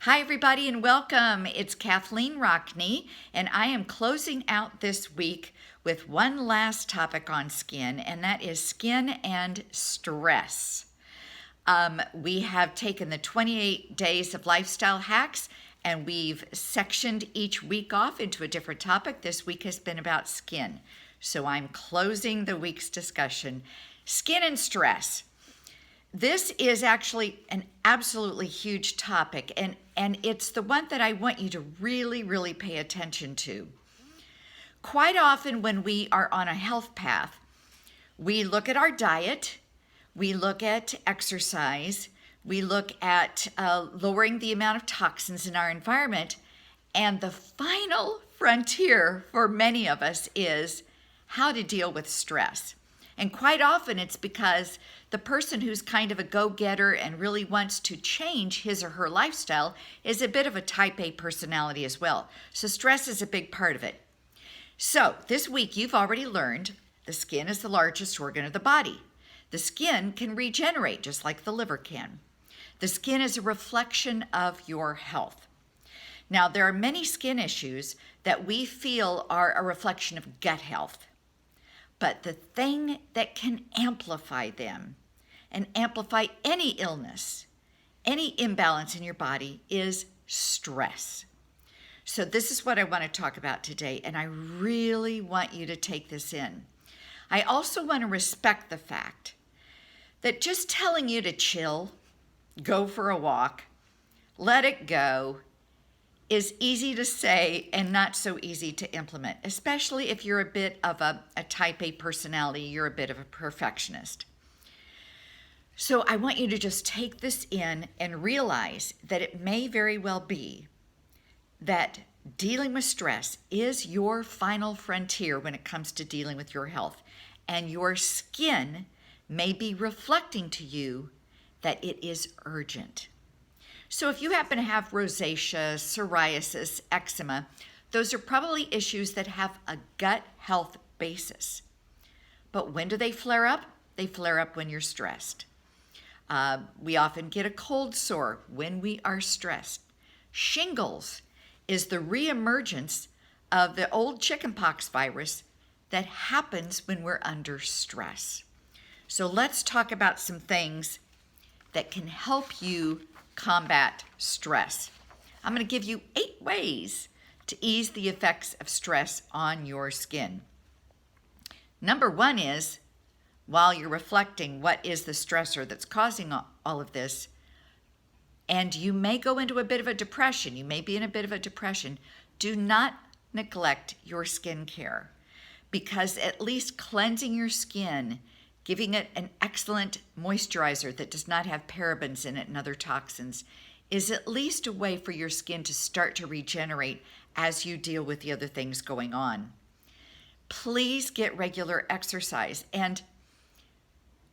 Hi, everybody, and welcome. It's Kathleen Rockney, and I am closing out this week with one last topic on skin, and that is skin and stress. We have taken the 28 days of lifestyle hacks, and we've sectioned each week off into a different topic. This week has been about skin, so I'm closing the week's discussion. Skin and stress. This is actually an absolutely huge topic, and it's the one that I want you to really pay attention to. Quite often when we are on a health path, we look at our diet, we look at exercise, we look at lowering the amount of toxins in our environment, and the final frontier for many of us is how to deal with stress. And quite often it's because the person who's kind of a go-getter and really wants to change his or her lifestyle is a bit of a type A personality as well. So stress is a big part of it. So this week you've already learned the skin is the largest organ of the body. The skin can regenerate just like the liver can. The skin is a reflection of your health. Now there are many skin issues that we feel are a reflection of gut health. But the thing that can amplify them and amplify any illness, any imbalance in your body is stress. So this is what I want to talk about today, and I really want you to take this in. I also want to respect the fact that just telling you to chill, go for a walk, let it go, is easy to say and not so easy to implement, especially if you're a bit of a type A personality, you're a bit of a perfectionist. So I want you to just take this in and realize that it may very well be that dealing with stress is your final frontier when it comes to dealing with your health, and your skin may be reflecting to you that it is urgent. So if you happen to have rosacea, psoriasis, eczema, those are probably issues that have a gut health basis. But when do they flare up? They flare up when you're stressed. We often get a cold sore when we are stressed. Shingles is the reemergence of the old chickenpox virus that happens when we're under stress. So let's talk about some things that can help you combat stress. I'm going to give you 8 ways to ease the effects of stress on your skin. Number 1 is, while you're reflecting what is the stressor that's causing all of this, and you may go into a bit of a depression, you may be in a bit of a depression, do not neglect your skincare, because at least cleansing your skin, giving it an excellent moisturizer that does not have parabens in it and other toxins, is at least a way for your skin to start to regenerate as you deal with the other things going on. Please get regular exercise. And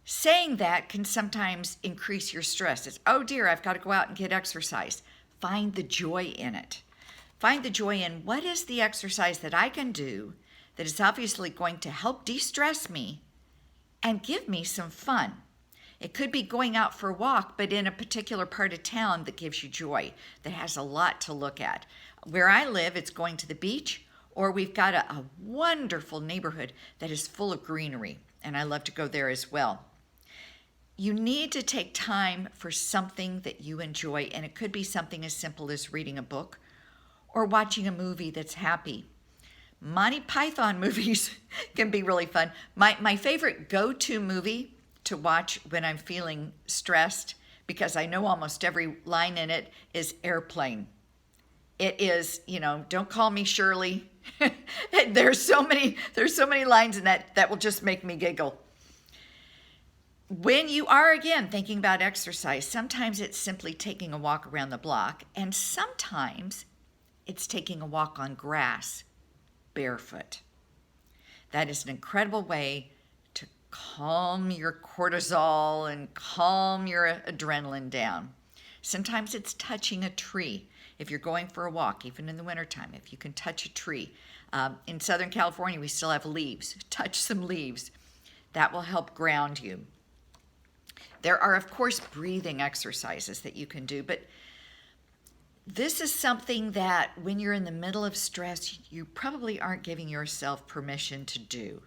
saying that can sometimes increase your stress. It's, oh dear, I've got to go out and get exercise. Find the joy in it. Find the joy in what is the exercise that I can do that is obviously going to help de-stress me and give me some fun. It could be going out for a walk, but in a particular part of town that gives you joy, that has a lot to look at. Where I live, it's going to the beach, or we've got a wonderful neighborhood that is full of greenery, and I love to go there as well. You need to take time for something that you enjoy, and it could be something as simple as reading a book or watching a movie that's happy. Monty Python movies can be really fun. My favorite go-to movie to watch when I'm feeling stressed, because I know almost every line in it, is Airplane. It is, don't call me Shirley. There's so many lines in that will just make me giggle. When you are, again, thinking about exercise, sometimes it's simply taking a walk around the block, and sometimes it's taking a walk on grass barefoot. That is an incredible way to calm your cortisol and calm your adrenaline down. Sometimes it's touching a tree. If you're going for a walk, even in the wintertime, if you can touch a tree. In Southern California, we still have leaves. Touch some leaves. That will help ground you. There are, of course, breathing exercises that you can do, but This is something that when you're in the middle of stress, you probably aren't giving yourself permission to do.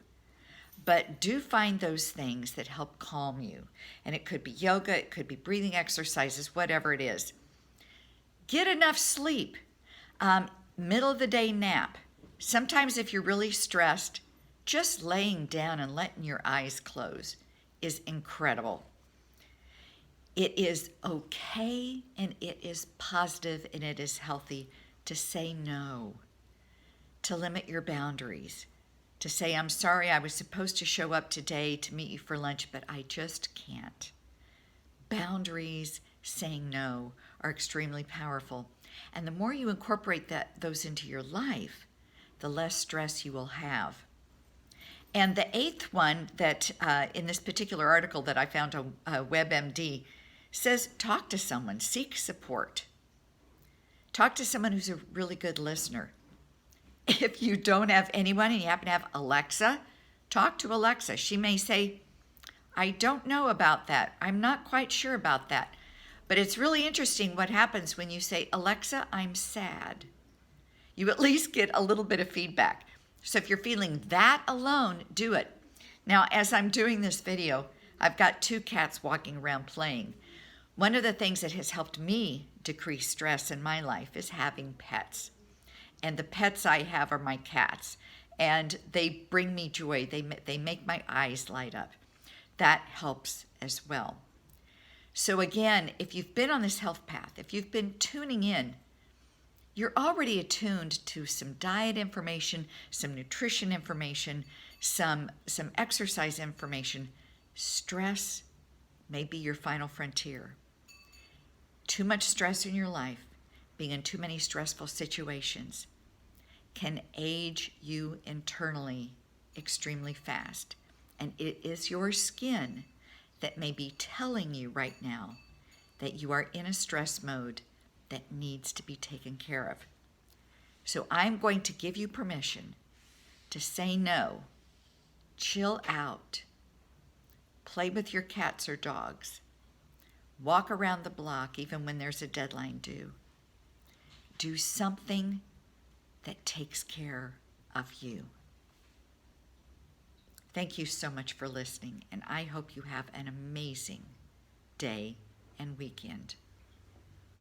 But do find those things that help calm you. And it could be yoga, it could be breathing exercises, whatever it is. Get enough sleep. Middle of the day nap. Sometimes if you're really stressed, just laying down and letting your eyes close is incredible. It is okay and it is positive and it is healthy to say no, to limit your boundaries, to say, I'm sorry, I was supposed to show up today to meet you for lunch, but I just can't. Boundaries, saying no, are extremely powerful. And the more you incorporate those into your life, the less stress you will have. And the eighth one that in this particular article that I found on WebMD says, talk to someone, seek support. Talk to someone who's a really good listener. If you don't have anyone and you happen to have Alexa, talk to Alexa. She may say, I don't know about that. I'm not quite sure about that. But it's really interesting what happens when you say, Alexa, I'm sad. You at least get a little bit of feedback. So if you're feeling that alone, do it. Now, as I'm doing this video, I've got 2 cats walking around playing. One of the things that has helped me decrease stress in my life is having pets. And the pets I have are my cats. And they bring me joy. They make my eyes light up. That helps as well. So again, if you've been on this health path, if you've been tuning in, you're already attuned to some diet information, some nutrition information, some exercise information. Stress may be your final frontier. Too much stress in your life, being in too many stressful situations, can age you internally extremely fast. And it is your skin that may be telling you right now that you are in a stress mode that needs to be taken care of. So I'm going to give you permission to say no, chill out, play with your cats or dogs, walk around the block even when there's a deadline due. Do something that takes care of you. Thank you so much for listening, and I hope you have an amazing day and weekend.